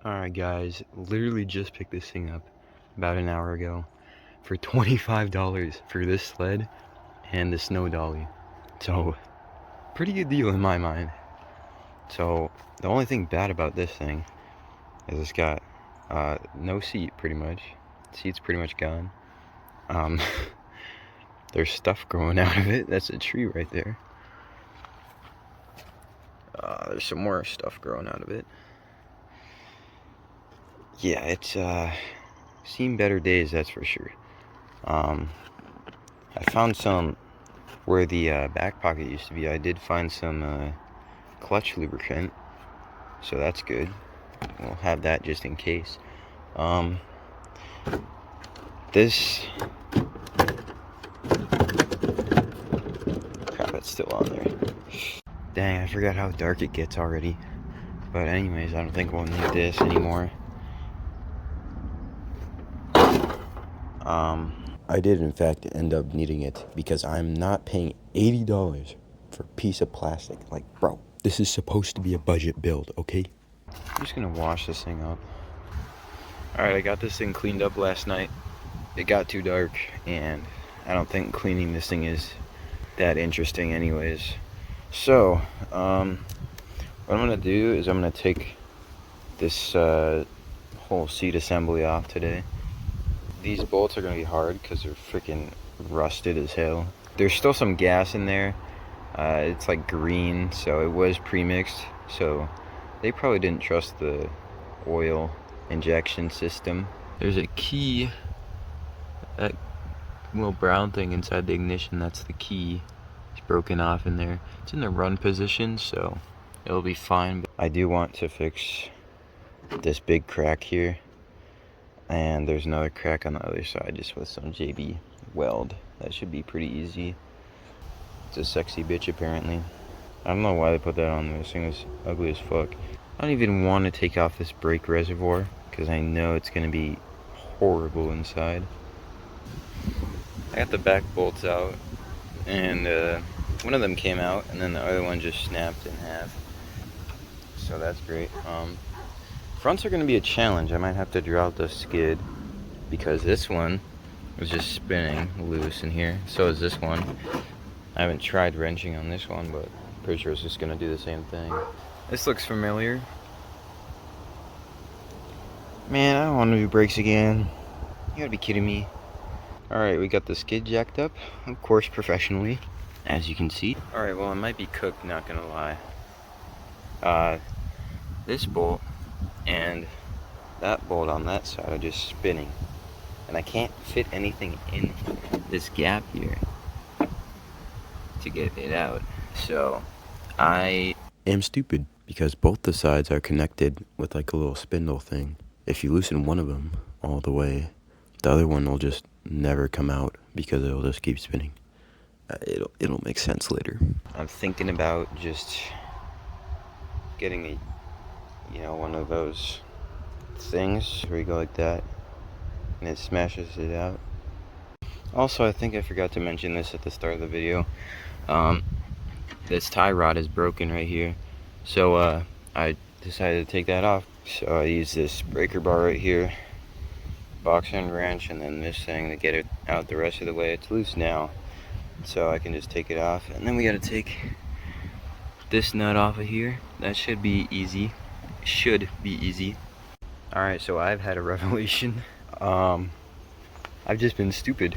Alright guys, literally just picked this thing up about an hour ago for $25 for this sled and the snow dolly. So, pretty good deal in my mind. So, the only thing bad about this thing is it's got no seat pretty much. Seat's pretty much gone. There's stuff growing out of it. That's a tree right there. There's some more stuff growing out of it. Yeah, it's seen better days, that's for sure. I found some where the back pocket used to be. I did find some clutch lubricant, so that's good. We'll have that just in case. This crap, it's still on there. Dang, I forgot how dark it gets already. But anyways, I don't think we'll need this anymore. I did in fact end up needing it because I'm not paying $80 for a piece of plastic. Like, bro, this is supposed to be a budget build, okay? I'm just gonna wash this thing up. Alright, I got this thing cleaned up last night. It got too dark, and I don't think cleaning this thing is that interesting anyways. So, what I'm gonna do is I'm gonna take this whole seat assembly off today. These bolts are gonna be hard because they're freaking rusted as hell. There's still some gas in there. It's like green, so it was pre-mixed, so they probably didn't trust the oil injection system. There's a key, that little brown thing inside the ignition, that's the key. It's broken off in there. It's in the run position, so it'll be fine. But I do want to fix this big crack here, and there's another crack on the other side just with some JB weld. That should be pretty easy. It's a sexy bitch apparently. I don't know why they put that on there. This thing is ugly as fuck. I don't even want to take off this brake reservoir because I know it's going to be horrible inside. I got the back bolts out, and one of them came out and then the other one just snapped in half. So that's great. Fronts are going to be a challenge. I might have to draw out the skid because this one was just spinning loose in here. So is this one. I haven't tried wrenching on this one, but I'm pretty sure it's just going to do the same thing. This looks familiar. Man, I don't want to do brakes again. You gotta be kidding me. Alright, we got the skid jacked up, of course professionally, as you can see. Alright, well it might be cooked, not gonna lie. This bolt and that bolt on that side are just spinning. And I can't fit anything in this gap here to get it out. So, I am stupid because both the sides are connected with like a little spindle thing. If you loosen one of them all the way, the other one will just never come out because it'll just keep spinning. It'll make sense later. I'm thinking about just getting one of those things where you go like that and it smashes it out. Also, I think I forgot to mention this at the start of the video. This tie rod is broken right here, so I decided to take that off. So I use this breaker bar right here, box end wrench, and then this thing to get it out the rest of the way. It's loose now, so I can just take it off. And then we gotta take this nut off of here. That should be easy. Should be easy. Alright, so I've had a revelation. I've just been stupid.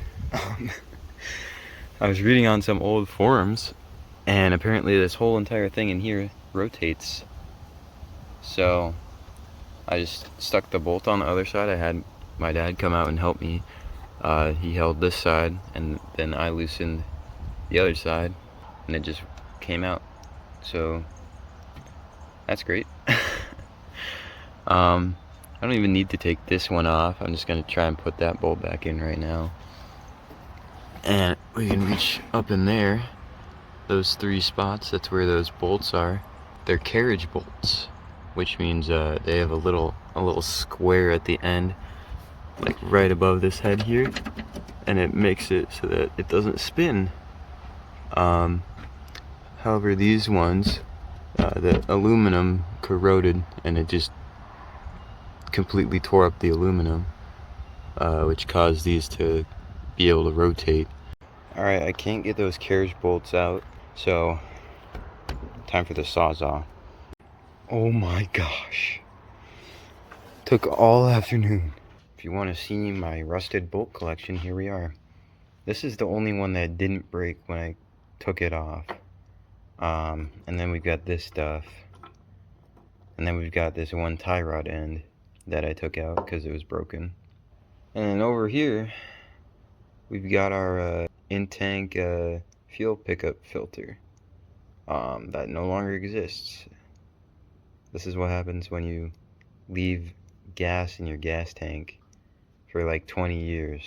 I was reading on some old forums, and apparently this whole entire thing in here rotates. So I just stuck the bolt on the other side. I had my dad come out and help me. He held this side, and then I loosened the other side, and it just came out. So that's great. I don't even need to take this one off. I'm just gonna try and put that bolt back in right now. And we can reach up in there. Those 3 spots, that's where those bolts are. They're carriage bolts, which means they have a little square at the end, like right above this head here, and it makes it so that it doesn't spin. However, these ones, the aluminum corroded, and it just completely tore up the aluminum, which caused these to be able to rotate. Alright, I can't get those carriage bolts out, so time for the Sawzall. Oh my gosh. Took all afternoon. If you want to see my rusted bolt collection, here we are. This is the only one that didn't break when I took it off. And then we've got this stuff. And then we've got this one tie rod end that I took out because it was broken. And then over here, we've got our in-tank fuel pickup filter that no longer exists. This is what happens when you leave gas in your gas tank for like 20 years.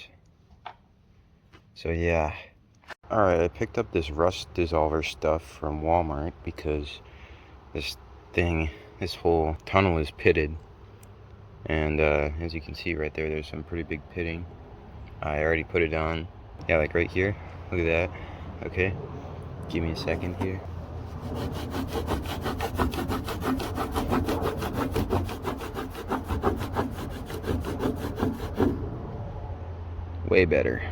So yeah. Alright, I picked up this rust dissolver stuff from Walmart because this whole tunnel is pitted. And as you can see right there, there's some pretty big pitting. I already put it on. Yeah, like right here. Look at that. Okay. Give me a second here. Way better.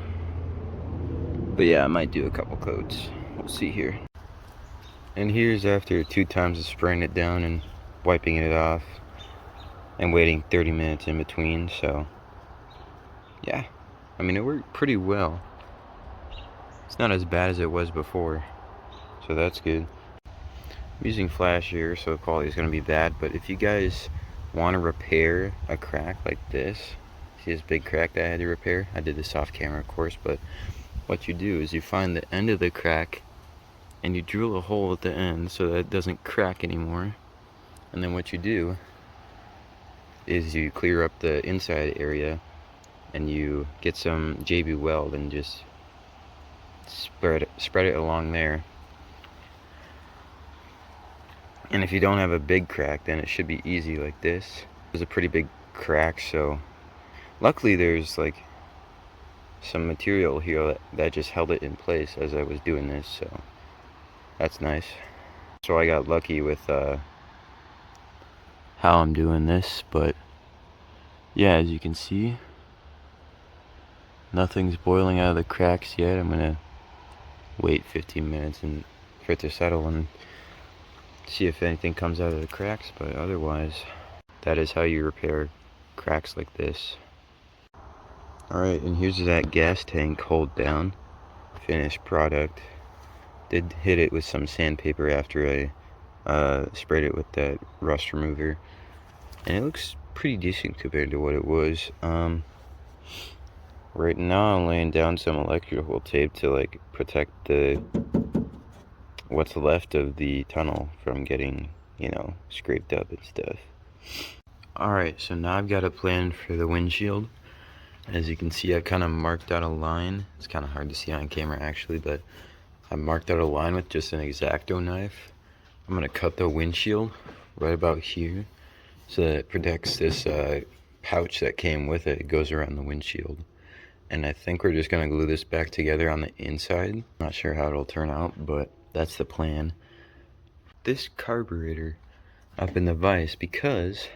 But yeah, I might do a couple coats. We'll see here. And here's after 2 times of spraying it down and wiping it off and waiting 30 minutes in between. So yeah, I mean, it worked pretty well. It's not as bad as it was before, so that's good. I'm using flash here, so the quality is going to be bad, but if you guys want to repair a crack like this, see this big crack that I had to repair? I did this off camera, of course, but what you do is you find the end of the crack and you drill a hole at the end so that it doesn't crack anymore. And then what you do is you clear up the inside area and you get some JB Weld and just spread it along there. And if you don't have a big crack, then it should be easy like this. There's a pretty big crack, so luckily there's like some material here that just held it in place as I was doing this, so that's nice. So I got lucky with how I'm doing this, but yeah, as you can see, nothing's boiling out of the cracks yet. I'm gonna wait 15 minutes and for it to settle and see if anything comes out of the cracks, but otherwise, that is how you repair cracks like this. Alright, and here's that gas tank hold down, finished product. Did hit it with some sandpaper after I sprayed it with that rust remover, and it looks pretty decent compared to what it was. Right now I'm laying down some electrical tape to like protect what's left of the tunnel from getting, you know, scraped up and stuff. Alright, so now I've got a plan for the windshield. As you can see, I kind of marked out a line. It's kind of hard to see on camera actually, but I marked out a line with just an X-Acto knife. I'm going to cut the windshield right about here so that it protects this pouch that came with it. It goes around the windshield. And I think we're just going to glue this back together on the inside. Not sure how it'll turn out, but that's the plan. This carburetor up in the vise because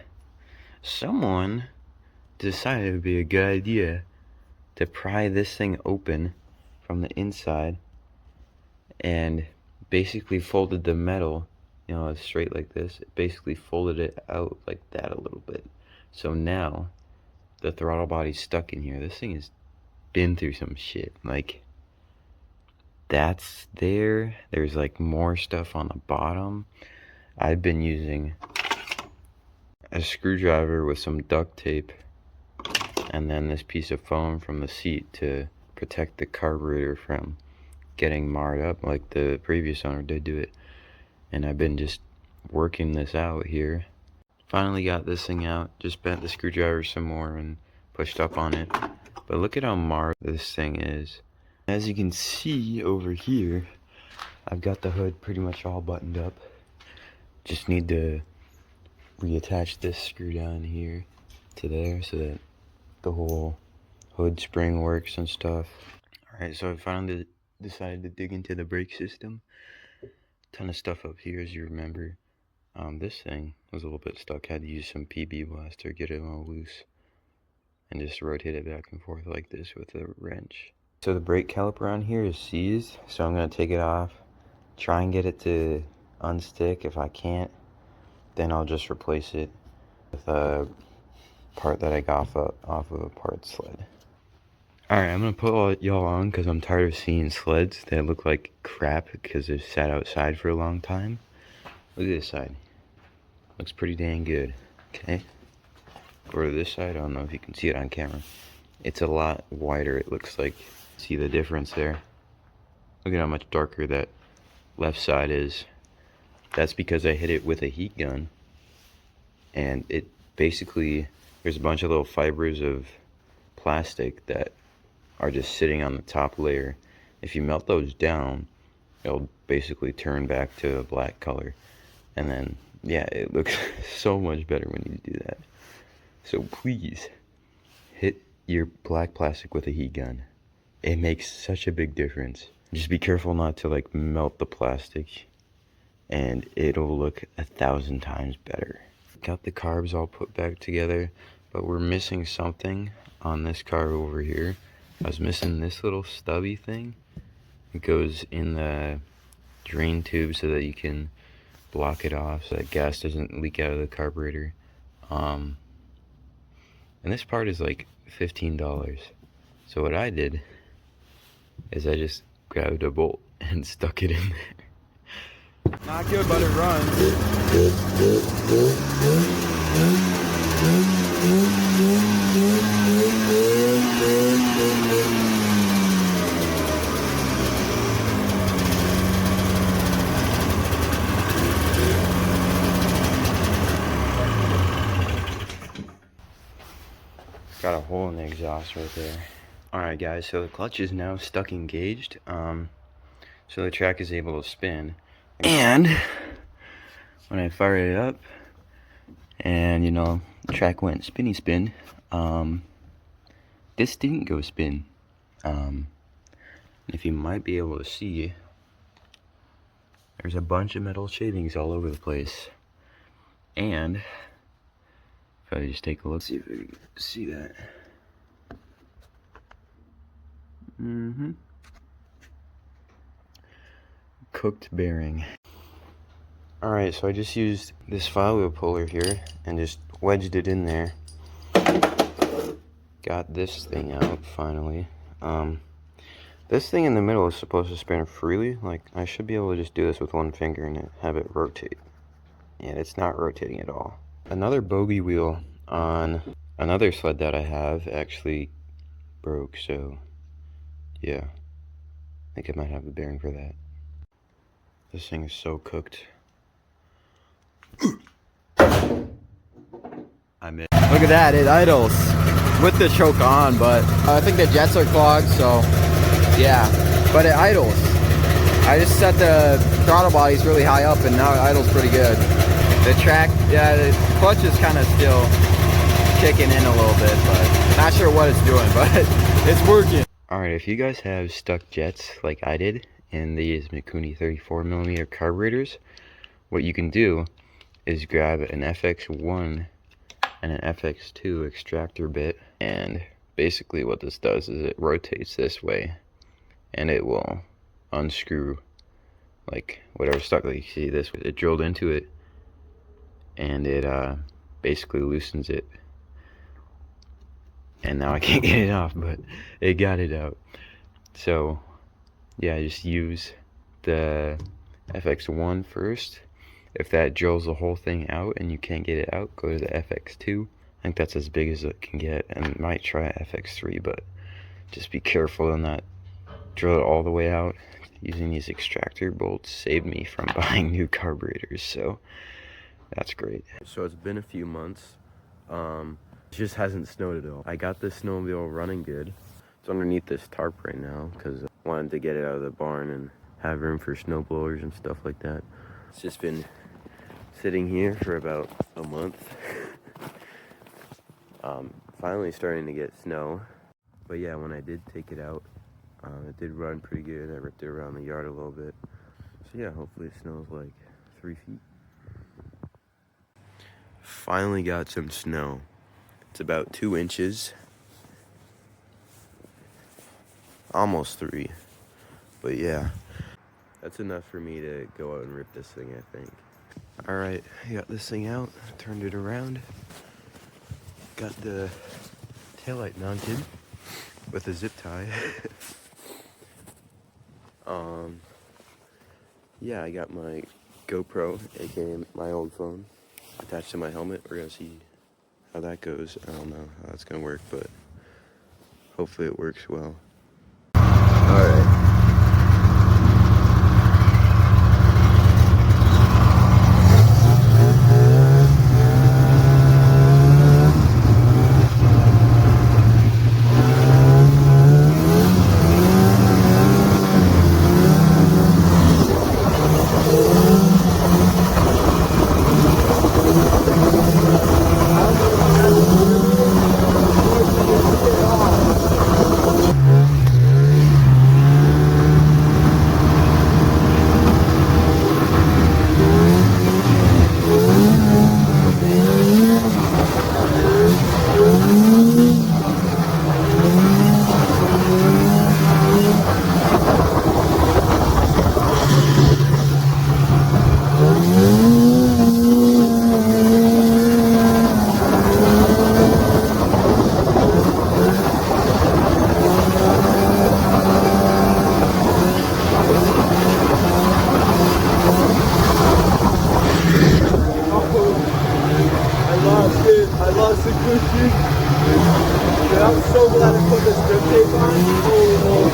someone decided it would be a good idea to pry this thing open from the inside and basically folded the metal, you know, straight like this. It basically folded it out like that a little bit. So now the throttle body's stuck in here. This thing has been through some shit. Like, that's there. There's like more stuff on the bottom. I've been using a screwdriver with some duct tape and then this piece of foam from the seat to protect the carburetor from getting marred up like the previous owner did do it. And I've been just working this out here. Finally got this thing out. Just bent the screwdriver some more and pushed up on it. But look at how marred this thing is. As you can see over here, I've got the hood pretty much all buttoned up. Just need to reattach this screw down here to there so that the whole hood spring works and stuff. Alright, so I finally decided to dig into the brake system. Ton of stuff up here, as you remember. This thing was a little bit stuck. I had to use some PB blaster, get it all loose, and just rotate it back and forth like this with a wrench. So the brake caliper on here is seized, so I'm gonna take it off, try and get it to unstick. If I can't, then I'll just replace it with a part that I got off of a parts sled. Alright, I'm gonna put all y'all on because I'm tired of seeing sleds that look like crap because they've sat outside for a long time. Look at this side. Looks pretty dang good. Okay. Go to this side. I don't know if you can see it on camera. It's a lot wider, it looks like. See the difference there? Look at how much darker that left side is. That's because I hit it with a heat gun. And it basically, there's a bunch of little fibers of plastic that are just sitting on the top layer. If you melt those down, it'll basically turn back to a black color. And then, yeah, it looks so much better when you do that. So please, hit your black plastic with a heat gun. It makes such a big difference. Just be careful not to like melt the plastic, and it'll look 1,000 times better. Got the carbs all put back together, but we're missing something on this carb over here. I was missing this little stubby thing. It goes in the drain tube so that you can block it off so that gas doesn't leak out of the carburetor. And this part is like $15. So what I did is I just grabbed a bolt and stuck it in there. Not good, but it runs. Got a hole in the exhaust right there. Alright guys, so the clutch is now stuck engaged. So the track is able to spin. And when I fired it up, and you know, the track went spinny spin, this didn't go spin. If you might be able to see, there's a bunch of metal shavings all over the place. And if I just take a look, see if you can see that. Cooked bearing. Alright, so I just used this flywheel puller here and just wedged it in there. Got this thing out finally. This thing in the middle is supposed to spin freely. Like, I should be able to just do this with one finger and have it rotate. And it's not rotating at all. Another bogey wheel on another sled that I have actually broke, so yeah. I think I might have the bearing for that. This thing is so cooked. Look at that, it idles with the choke on, but I think the jets are clogged, so yeah. But it idles. I just set the throttle bodies really high up and now it idles pretty good. The track, yeah, the clutch is kind of still kicking in a little bit, but not sure what it's doing, but it's working. Alright, if you guys have stuck jets like I did in these Mikuni 34mm carburetors, what you can do is grab an FX1 and an FX2 extractor bit, and basically what this does is it rotates this way and it will unscrew like whatever stuck. Like you see this, it drilled into it and it basically loosens it, and now I can't get it off, but it got it out. So yeah, just use the FX1 first. If that drills the whole thing out and you can't get it out, go to the FX2. I think that's as big as it can get, and might try FX3, but just be careful and not drill it all the way out. Using these extractor bolts saved me from buying new carburetors, so that's great. So it's been a few months. It just hasn't snowed at all. I got this snowmobile running good. It's underneath this tarp right now because I wanted to get it out of the barn and have room for snow blowers and stuff like that. It's just been sitting here for about a month. Finally starting to get snow. But yeah, when I did take it out, it did run pretty good. I ripped it around the yard a little bit. So yeah, hopefully it snows like 3 feet. Finally got some snow. It's about 2 inches. Almost 3. But yeah, that's enough for me to go out and rip this thing, I think. Alright, I got this thing out, turned it around. Got the taillight mounted with a zip tie. Yeah, I got my GoPro, aka my old phone, attached to my helmet. We're gonna see how that goes. I don't know how that's gonna work, but hopefully it works well. Alright. I lost the cushion. Dude, I'm so glad I put this grip tape on. Holy moly.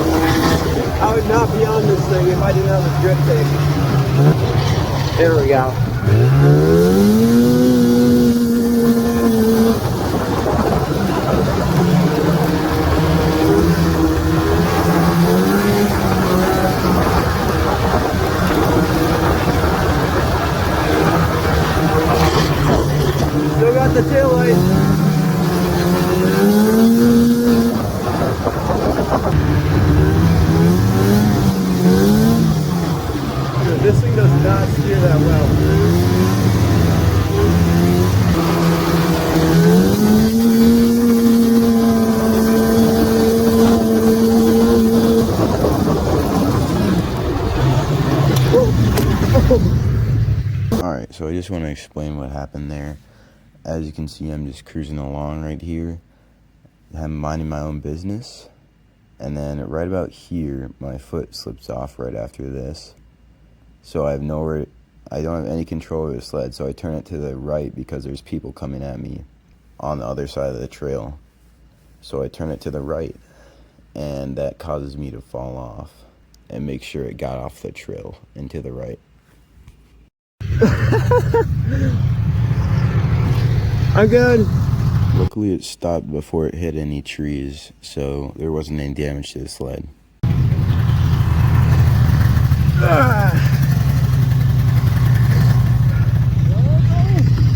I would not be on this thing if I didn't have this grip tape. There we go. Still got the tail light. Dude, this thing does not steer that well. Alright, so I just want to explain what happened there. As you can see, I'm just cruising along right here. I'm minding my own business. And then right about here, my foot slips off right after this. So I don't have any control over the sled, so I turn it to the right because there's people coming at me on the other side of the trail. So I turn it to the right, and that causes me to fall off and make sure it got off the trail and to the right. I'm good. Luckily it stopped before it hit any trees, so there wasn't any damage to the sled.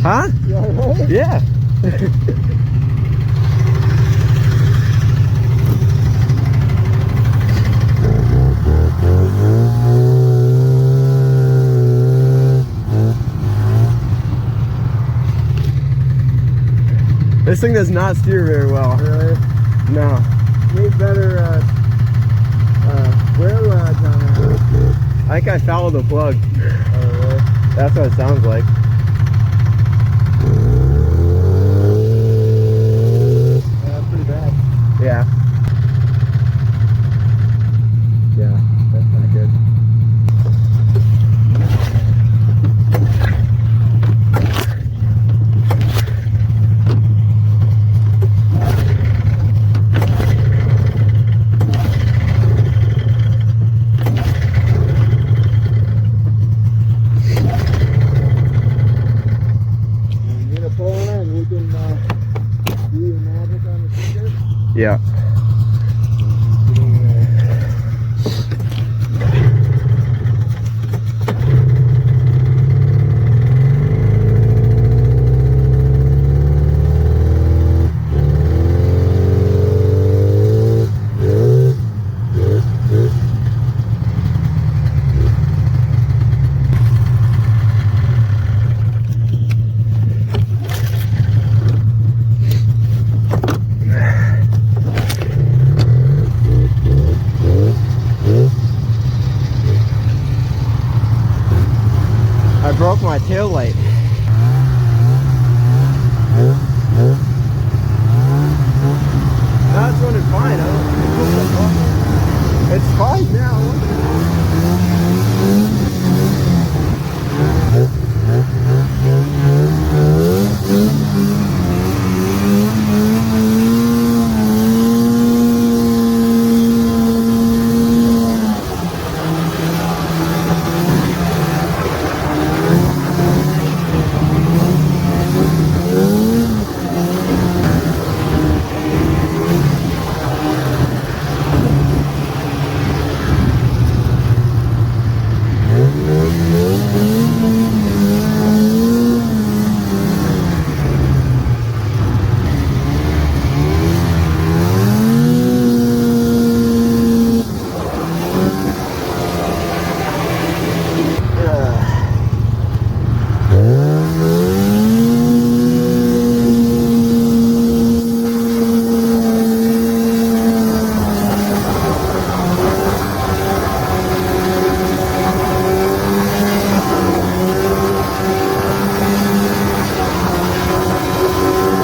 Huh? You all right? Yeah. This thing does not steer very well. Really? No. Need better wear rods on that. I think I fouled the plug. Oh, really? That's what it sounds like. Yeah, pretty bad. Yeah. Yeah, that's not good. You get a pull on it and you can do your magic on the finger. Yeah. tail light. That's running fine, huh? It's fine now.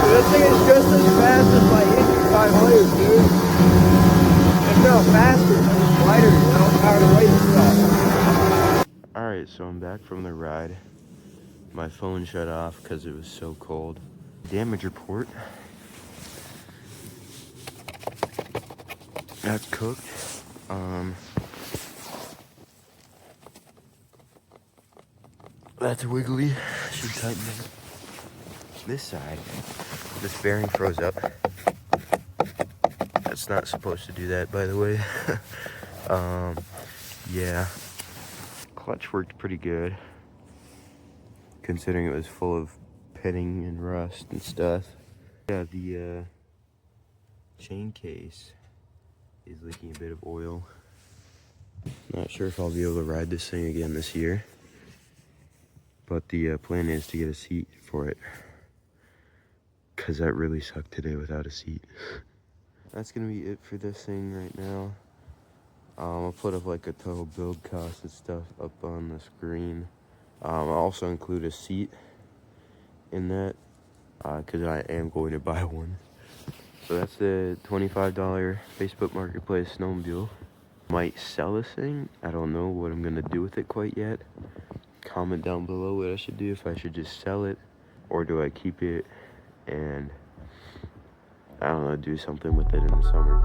This thing is just as fast as my Indy 500, dude. It's not faster, it's lighter, you know, power to weight and stuff. Alright, so I'm back from the ride. My phone shut off because it was so cold. Damage report. That's cooked. That's wiggly. Should tighten it. This side, this bearing froze up. That's not supposed to do that, by the way. Yeah. Clutch worked pretty good, considering it was full of pitting and rust and stuff. Yeah, the chain case is leaking a bit of oil. Not sure if I'll be able to ride this thing again this year, but the plan is to get a seat for it, because that really sucked today without a seat. That's gonna be it for this thing right now. I'll put up like a total build cost and stuff up on the screen. I'll also include a seat in that, because I am going to buy one. So that's the $25 Facebook Marketplace snowmobile. Might sell this thing. I don't know what I'm gonna do with it quite yet. Comment down below what I should do, if I should just sell it, or do I keep it and, I don't know, do something with it in the summer.